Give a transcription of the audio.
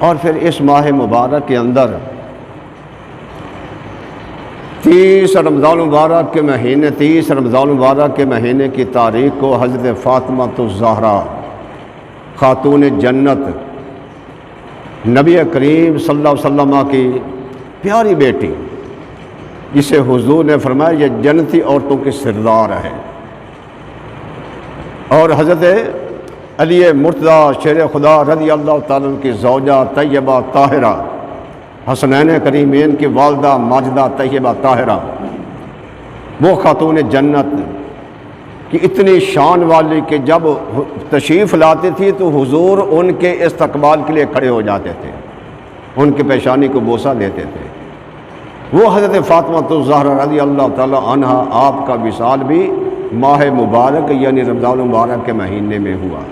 और फिर इस माह मुबारक के अंदर 30 रमज़ान मुबारक के महीने 30 रमज़ान मुबारक के महीने की तारीख़ को हज़रत फ़ातिमा ज़हरा खातून जन्नत नबी करीम सल्लल्लाहु अलैहि वसल्लम की प्यारी बेटी, जिसे हुजूर ने फरमाया ये जन्नती औरतों की सरदार है, और हज़रत अली मुर्तज़ा शेर खुदा रज़ी अल्लाह ताला की ज़ौजा तैयबा ताहिरा हसनैन करीमैन की वालदा माजिदा तैयबा ताहिरा, वो खातून जन्नत कि इतनी शान वाली कि जब तशरीफ़ लाती थी तो हुजूर उनके इस्तकबाल के लिए खड़े हो जाते थे, उनके पेशानी को बोसा देते थे। वो हज़रत फ़ातिमा ज़हरा रज़ी अल्लाह ताला अन्हा, आपका विसाल भी माह मुबारक यानी रमज़ान मुबारक के महीने में हुआ।